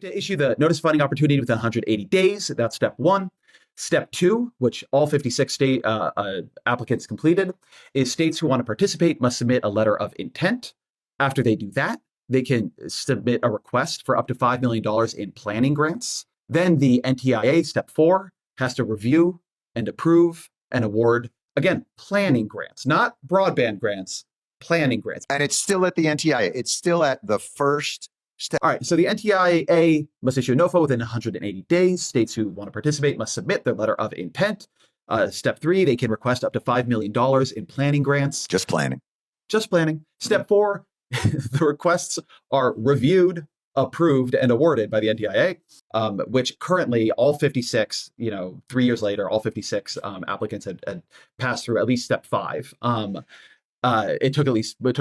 to issue the notice of funding opportunity within 180 days. That's step one. Step two, which all 56 state applicants completed, is states who want to participate must submit a letter of intent. After they do that, they can submit a request for up to $5 million in planning grants. Then the NTIA, step four, has to review and approve and award, again, planning grants, not broadband grants, planning grants. And it's still at the NTIA. It's still at the first step. All right, so the NTIA must issue a NOFO within 180 days. States who want to participate must submit their letter of intent. Step three, they can request up to $5 million in planning grants. Just planning. Just planning. Step four, the requests are reviewed, approved, and awarded by the NTIA, which currently all 56, 3 years later, all 56 applicants had passed through at least step five. It took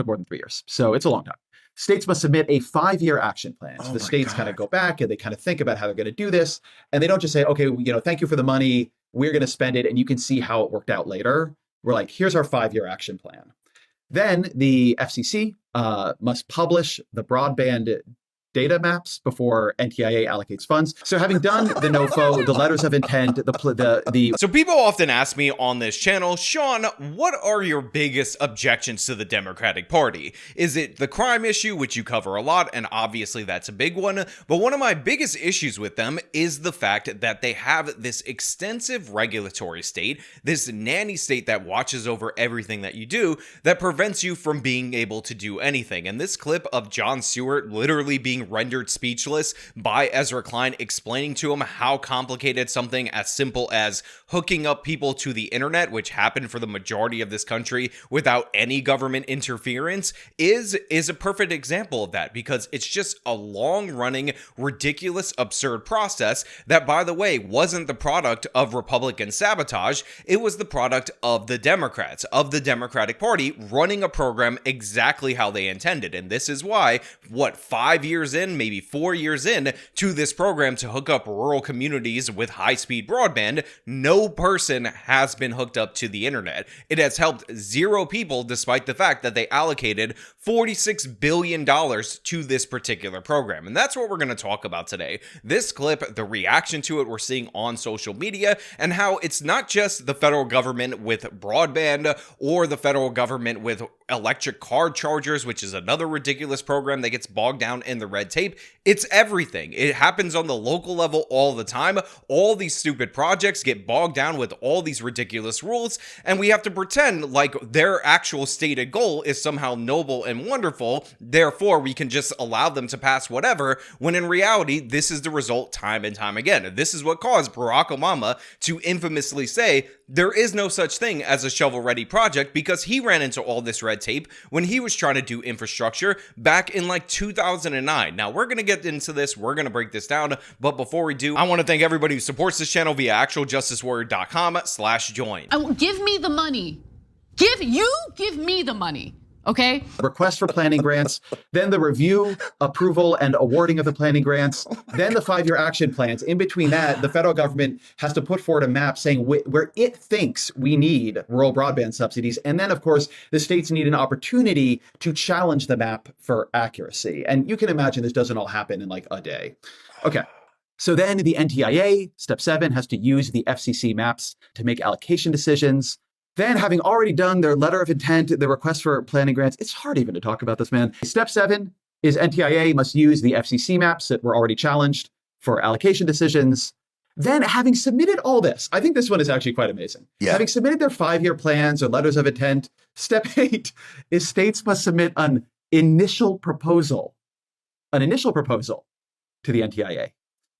more than 3 years. So it's a long time. States must submit a 5-year action plan. So the states kind of go back and they kind of think about how they're going to do this. And they don't just say, okay, thank you for the money. We're going to spend it and you can see how it worked out later. We're like, here's our 5-year action plan. Then the FCC must publish the broadband data maps before NTIA allocates funds. So having done the NOFO, the letters of intent, So people often ask me on this channel, Sean, what are your biggest objections to the Democratic Party? Is it the crime issue, which you cover a lot, and obviously that's a big one, but one of my biggest issues with them is the fact that they have this extensive regulatory state, this nanny state that watches over everything that you do, that prevents you from being able to do anything. And this clip of Jon Stewart literally being rendered speechless by Ezra Klein explaining to him how complicated something as simple as hooking up people to the internet, which happened for the majority of this country without any government interference, is a perfect example of that, because it's just a long-running, ridiculous, absurd process that, by the way, wasn't the product of Republican sabotage. It was the product of the Democrats, of the Democratic Party, running a program exactly how they intended. And this is why, 5 years in, maybe 4 years in to this program to hook up rural communities with high-speed broadband, no person has been hooked up to the internet. It has helped 0 people, despite the fact that they allocated $46 billion to this particular program. And that's what we're going to talk about today. This clip, the reaction to it we're seeing on social media, and how it's not just the federal government with broadband or the federal government with electric car chargers, which is another ridiculous program that gets bogged down in the red tape. It's everything. It happens on the local level all the time. All these stupid projects get bogged down with all these ridiculous rules, and we have to pretend like their actual stated goal is somehow noble and wonderful, therefore we can just allow them to pass whatever, when in reality, this is the result time and time again. This is what caused Barack Obama to infamously say there is no such thing as a shovel-ready project, because he ran into all this red tape when he was trying to do infrastructure back in 2009. Now, we're going to get into this. We're going to break this down. But before we do, I want to thank everybody who supports this channel via actualjusticewarrior.com/join. Give me the money. Give me the money. Okay. Request for planning grants, then the review, approval, and awarding of the planning grants, then the 5-year action plans. In between that, the federal government has to put forward a map saying where it thinks we need rural broadband subsidies. And then, of course, the states need an opportunity to challenge the map for accuracy. And you can imagine this doesn't all happen in a day. Okay. So then the NTIA, step 7, has to use the FCC maps to make allocation decisions. Then, having already done their letter of intent, the request for planning grants, it's hard even to talk about this, man. Step 7 is NTIA must use the FCC maps that were already challenged for allocation decisions. Then, having submitted all this, I think this one is actually quite amazing. Yeah. Having submitted their 5-year plans or letters of intent, step 8 is states must submit an initial proposal to the NTIA.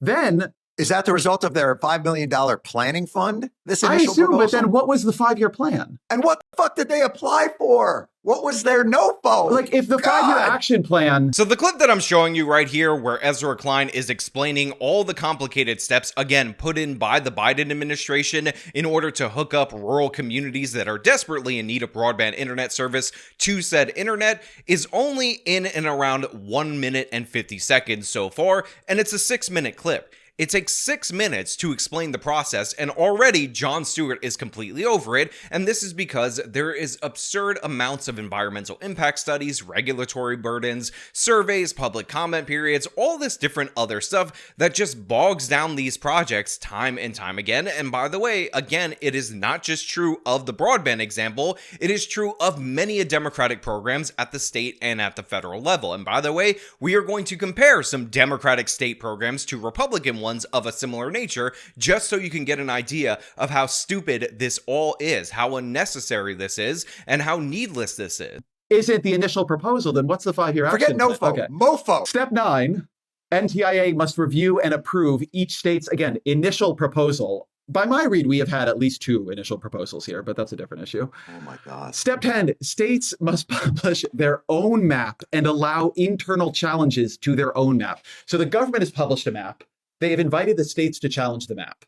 Then, is that the result of their $5 million planning fund? This initial I assume, proposal? But then what was the 5-year plan? And what the fuck did they apply for? What was their NOFO? If the 5-year action plan... So the clip that I'm showing you right here, where Ezra Klein is explaining all the complicated steps, again, put in by the Biden administration in order to hook up rural communities that are desperately in need of broadband internet service to said internet, is only in and around 1 minute and 50 seconds so far, and it's a 6-minute clip. It takes 6 minutes to explain the process, and already Jon Stewart is completely over it, and this is because there is absurd amounts of environmental impact studies, regulatory burdens, surveys, public comment periods, all this different other stuff that just bogs down these projects time and time again. And by the way, again, it is not just true of the broadband example, it is true of many Democratic programs at the state and at the federal level. And by the way, we are going to compare some Democratic state programs to Republican ones of a similar nature, just so you can get an idea of how stupid this all is, how unnecessary this is, and how needless this is. Isn't the initial proposal, then what's the 5-year action? Forget NOFO, Okay. MOFO. Step 9, NTIA must review and approve each state's, again, initial proposal. By my read, we have had at least 2 initial proposals here, but that's a different issue. Oh my God. Step 10, states must publish their own map and allow internal challenges to their own map. So the government has published a map. They have invited the states to challenge the map.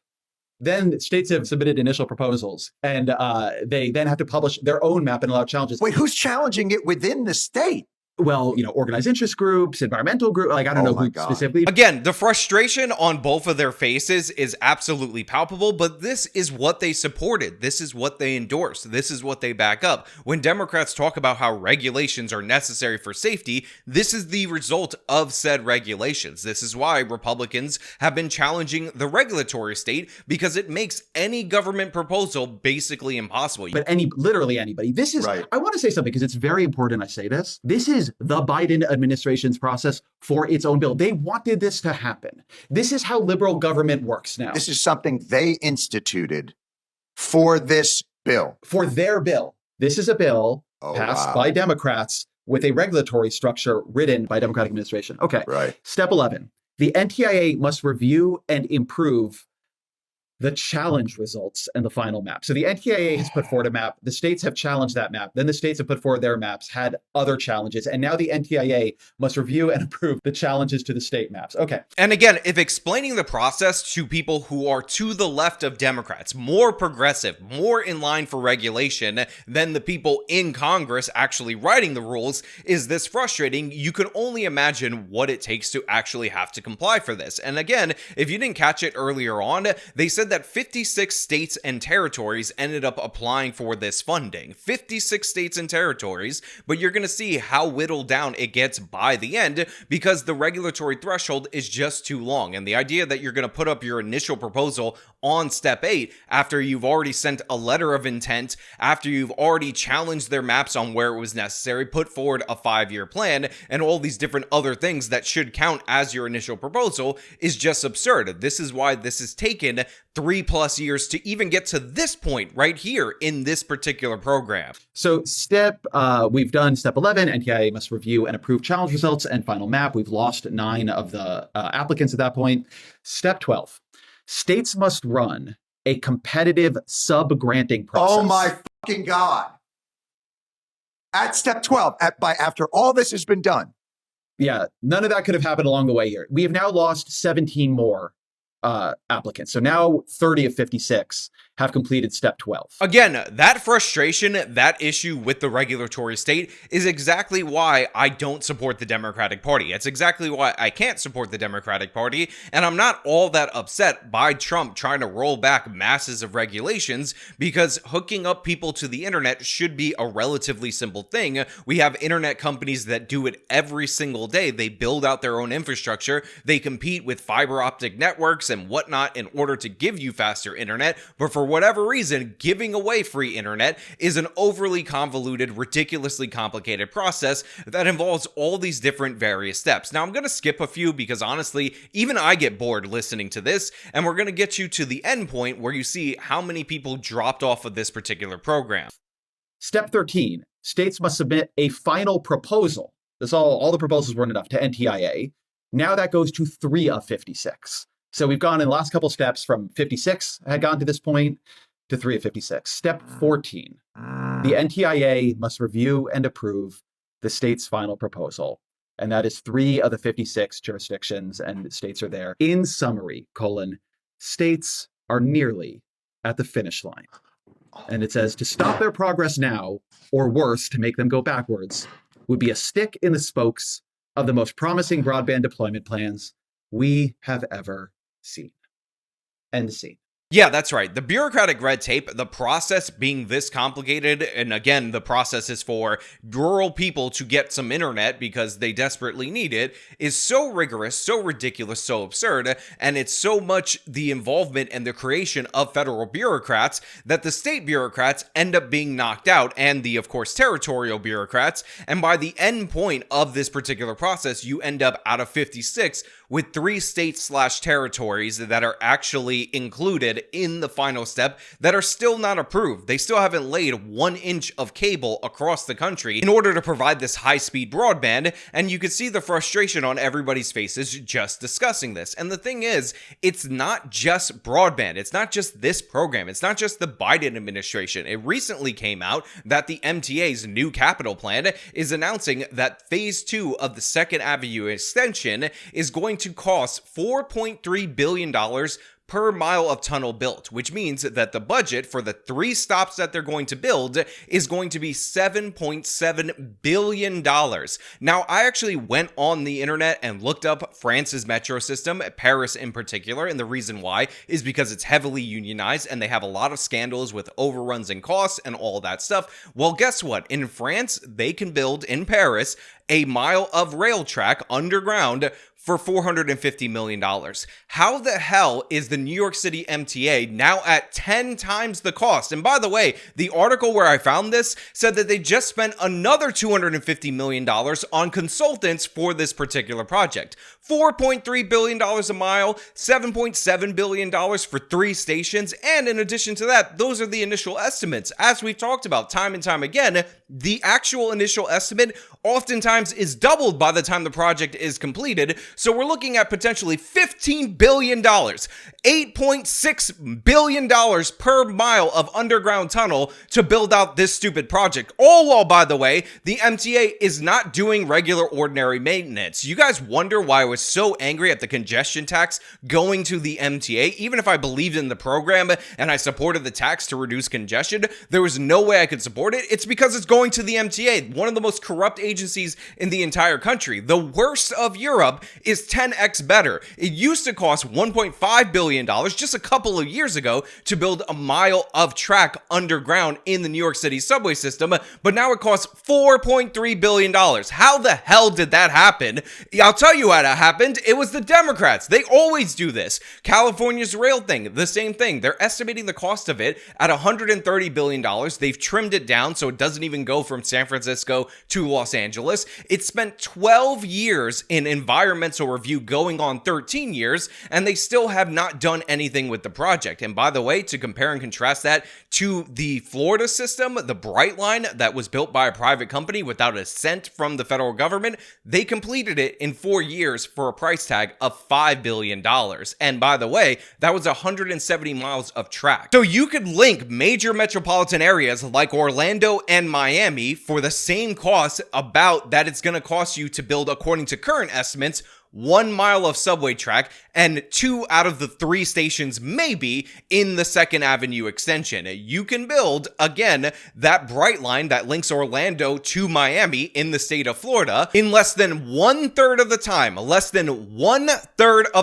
Then states have submitted initial proposals, and they then have to publish their own map and allow challenges. Wait, who's challenging it within the state? Well, organized interest groups, environmental groups, like I don't know my who God. specifically. Again, the frustration on both of their faces is absolutely palpable, but this is what they supported. This is what they endorsed. This is what they back up. When Democrats talk about how regulations are necessary for safety, this is the result of said regulations. This is why Republicans have been challenging the regulatory state, because it makes any government proposal basically impossible. But literally anybody. This is, Right. I want to say something because it's very important I say this. This is the Biden administration's process for its own bill. They wanted this to happen. This is how liberal government works now. This is something they instituted for this bill. For their bill. This is a bill passed wow. by Democrats with a regulatory structure written by Democratic administration. Okay. Right. Step 11. The NTIA must review and improve the challenge results and the final map. So the NTIA has put forward a map. The states have challenged that map. Then the states have put forward their maps, had other challenges. And now the NTIA must review and approve the challenges to the state maps. Okay. And again, if explaining the process to people who are to the left of Democrats, more progressive, more in line for regulation than the people in Congress actually writing the rules is this frustrating, you can only imagine what it takes to actually have to comply for this. And again, if you didn't catch it earlier on, they said that 56 states and territories ended up applying for this funding. 56 states and territories, but you're going to see how whittled down it gets by the end because the regulatory threshold is just too long. And the idea that you're going to put up your initial proposal on step 8 after you've already sent a letter of intent, after you've already challenged their maps on where it was necessary, put forward a 5-year plan, and all these different other things that should count as your initial proposal is just absurd. This is why this has taken 3+ years to even get to this point right here in this particular program. So we've done step 11, NTIA must review and approve challenge results and final map. We've lost 9 of the applicants at that point. Step 12, states must run a competitive sub-granting process. Oh my fucking God. At step 12, after all this has been done. Yeah, none of that could have happened along the way here. We have now lost 17 more applicants. So now 30 of 56 have completed step 12. Again, that frustration, that issue with the regulatory state is exactly why I don't support the Democratic Party. It's exactly why I can't support the Democratic Party, and I'm not all that upset by Trump trying to roll back masses of regulations because hooking up people to the internet should be a relatively simple thing. We have internet companies that do it every single day. They build out their own infrastructure. They compete with fiber optic networks and whatnot in order to give you faster internet, but for whatever reason, giving away free internet is an overly convoluted, ridiculously complicated process that involves all these different various steps. Now, I'm going to skip a few because honestly, even I get bored listening to this, and we're going to get you to the end point where you see how many people dropped off of this particular program. Step 13, states must submit a final proposal. This all the proposals weren't enough to NTIA. Now that goes to 3 of 56. So we've gone in the last couple steps from 56 had gone to this point to 3 of 56. Step 14, the NTIA must review and approve the state's final proposal. And that is 3 of the 56 jurisdictions and states are there. In summary, states are nearly at the finish line. And it says to stop their progress now, or worse, to make them go backwards, would be a stick in the spokes of the most promising broadband deployment plans we have ever scene. End scene. Yeah, that's right. The bureaucratic red tape, the process being this complicated, and again, the process is for rural people to get some internet because they desperately need it, is so rigorous, so ridiculous, so absurd, and it's so much the involvement and the creation of federal bureaucrats that the state bureaucrats end up being knocked out, and the, of course, territorial bureaucrats, and by the end point of this particular process, you end up out of 56 with 3 states/territories that are actually included in the final step that are still not approved. They still haven't laid 1 inch of cable across the country in order to provide this high-speed broadband, and you can see the frustration on everybody's faces just discussing this. And the thing is, it's not just broadband. It's not just this program. It's not just the Biden administration. It recently came out that the MTA's new capital plan is announcing that phase 2 of the Second Avenue extension is going to cost $4.3 billion per mile of tunnel built, which means that the budget for the 3 stops that they're going to build is going to be $7.7 billion. Now, I actually went on the internet and looked up France's metro system, Paris in particular, and the reason why is because it's heavily unionized and they have a lot of scandals with overruns and costs and all that stuff. Well, guess what? In France, they can build in Paris a mile of rail track underground for $450 million. How the hell is the New York City MTA now at 10 times the cost? And by the way, the article where I found this said that they just spent another $250 million on consultants for this particular project. $4.3 billion a mile, $7.7 billion for 3 stations, and in addition to that, those are the initial estimates. As we've talked about time and time again, the actual initial estimate oftentimes is doubled by the time the project is completed, so we're looking at potentially $15 billion, $8.6 billion per mile of underground tunnel to build out this stupid project. All while, by the way, the MTA is not doing regular ordinary maintenance. You guys wonder why I was so angry at the congestion tax going to the MTA? Even if I believed in the program and I supported the tax to reduce congestion, there was no way I could support it. It's because it's going to the MTA, one of the most corrupt agencies in the entire country. The worst of Europe is 10x better. It used to cost $1.5 billion just a couple of years ago to build a mile of track underground in the New York City subway system, but now it costs $4.3 billion. How the hell did that happen? I'll tell you how that happened. It was the Democrats. They always do this. California's rail thing, the same thing. They're estimating the cost of it at $130 billion. They've trimmed it down so it doesn't even go from San Francisco to Los Angeles. It spent 12 years in environmental review, going on 13 years, and they still have not done anything with the project. And by the way, to compare and contrast that to the Florida system, the Bright Line that was built by a private company without a cent from the federal government, they completed it in 4 years for a price tag of $5 billion. And by the way, that was 170 miles of track. So you could link major metropolitan areas like Orlando and Miami for the same cost about that it's going to cost you to build, according to current estimates, 1 mile of subway track and 2 out of the 3 stations maybe in the Second Avenue extension. You can build, again, that Bright Line that links Orlando to Miami in the state of Florida in less than 1/3 of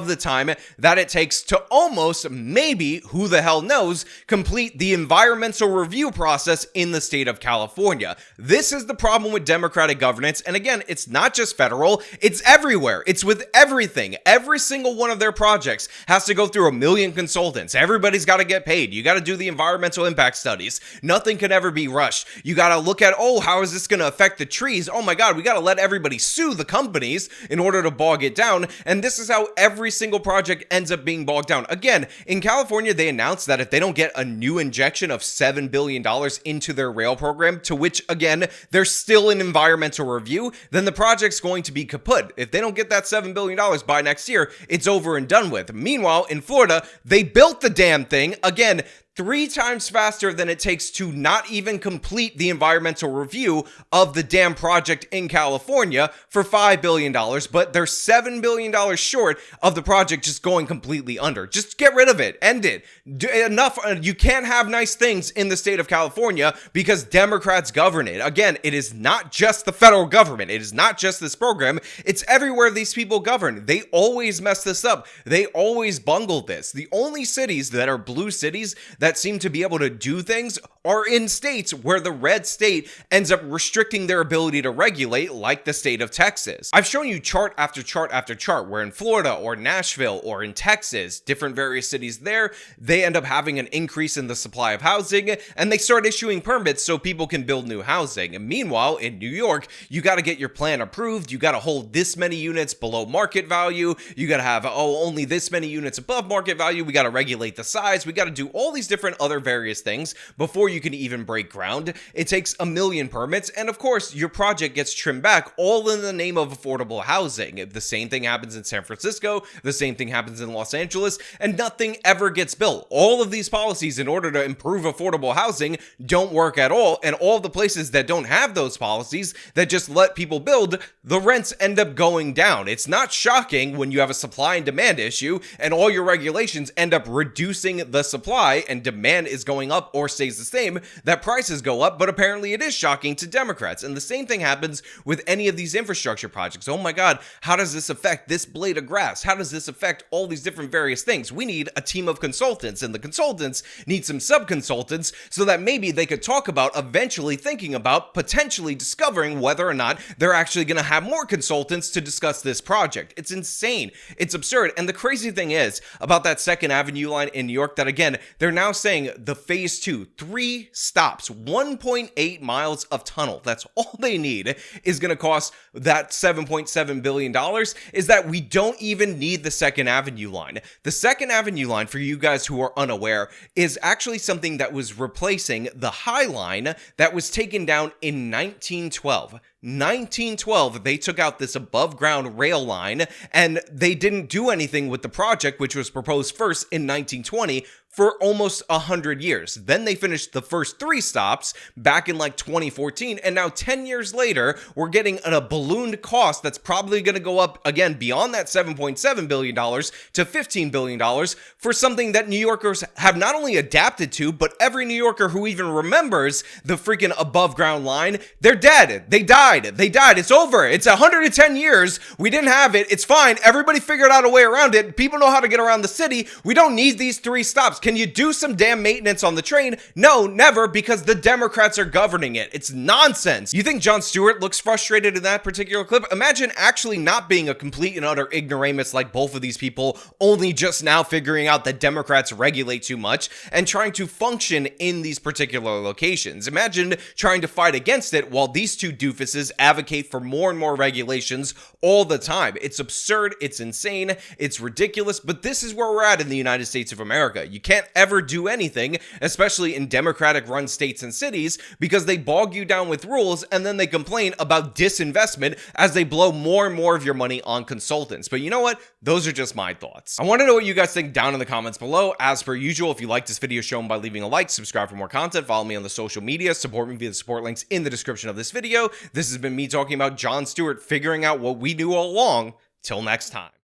the time, that it takes to almost, maybe, who the hell knows, complete the environmental review process in the state of California. This is the problem with democratic governance, and again, it's not just federal, it's everywhere. It's with everything. Every single one of their projects has to go through 1 million consultants. Everybody's got to get paid. You got to do the environmental impact studies. Nothing can ever be rushed. You got to look at, oh, how is this going to affect the trees? Oh my God, we got to let everybody sue the companies in order to bog it down. And this is how every single project ends up being bogged down. Again, in California, they announced that if they don't get a new injection of $7 billion into their rail program, to which, again, they're still in environmental review, then the project's going to be kaput. If they don't get that $7 billion by next year, it's over and done with. Meanwhile, in Florida, they built the damn thing. Again, 3 times faster than it takes to not even complete the environmental review of the dam project in California for $5 billion, but they're $7 billion short of the project just going completely under. Just get rid of it. End it. Enough. You can't have nice things in the state of California because Democrats govern it. Again, it is not just the federal government. It is not just this program. It's everywhere these people govern. They always mess this up. They always bungle this. The only cities that are blue cities that seem to be able to do things are in states where the red state ends up restricting their ability to regulate, like the state of Texas. I've shown you chart after chart after chart where in Florida or Nashville or in Texas, different various cities there, they end up having an increase in the supply of housing and they start issuing permits so people can build new housing. And meanwhile, in New York, you got to get your plan approved. You got to hold this many units below market value. You got to have, only this many units above market value. We got to regulate the size. We got to do all these different other various things before you can even break ground. It takes a million permits. And of course, your project gets trimmed back all in the name of affordable housing. The same thing happens in San Francisco. The same thing happens in Los Angeles, and nothing ever gets built. All of these policies in order to improve affordable housing don't work at all. And all the places that don't have those policies that just let people build, the rents end up going down. It's not shocking when you have a supply and demand issue and all your regulations end up reducing the supply and demand is going up or stays the same, that prices go up. But apparently it is shocking to Democrats. And the same thing happens with any of these infrastructure projects. Oh my God, how does this affect this blade of grass? How does this affect all these different various things? We need a team of consultants, and the consultants need some sub-consultants so that maybe they could talk about eventually thinking about potentially discovering whether or not they're actually going to have more consultants to discuss this project. It's insane. It's absurd. And the crazy thing is about that 2nd Avenue line in New York that, again, they're now saying the phase 2, 3 stops, 1.8 miles of tunnel. That's all they need is going to cost that $7.7 billion, is that we don't even need the 2nd Avenue line. The 2nd Avenue line, for you guys who are unaware, is actually something that was replacing the High Line that was taken down in 1912. 1912, they took out this above ground rail line and they didn't do anything with the project, which was proposed first in 1920 for almost 100 years. Then they finished the first 3 stops back in like 2014. And now 10 years later, we're getting a ballooned cost that's probably going to go up again beyond that $7.7 billion to $15 billion for something that New Yorkers have not only adapted to, but every New Yorker who even remembers the freaking above ground line, they're dead. They died. It's over. It's 110 years. We didn't have it. It's fine. Everybody figured out a way around it. People know how to get around the city. We don't need these 3 stops. Can you do some damn maintenance on the train? No, never, because the Democrats are governing it. It's nonsense. You think Jon Stewart looks frustrated in that particular clip? Imagine actually not being a complete and utter ignoramus like both of these people, only just now figuring out that Democrats regulate too much and trying to function in these particular locations. Imagine trying to fight against it while these 2 doofuses advocate for more and more regulations all the time. It's absurd. It's insane. It's ridiculous. But this is where we're at in the United States of America. You can't ever do anything, especially in Democratic run states and cities, because they bog you down with rules and then they complain about disinvestment as they blow more and more of your money on consultants. But you know what? Those are just my thoughts. I want to know what you guys think down in the comments below. As per usual, if you like this video, show them by leaving a like, subscribe for more content, follow me on the social media, support me via the support links in the description of this video. This has been me talking about Jon Stewart figuring out what we knew all along. Till next time.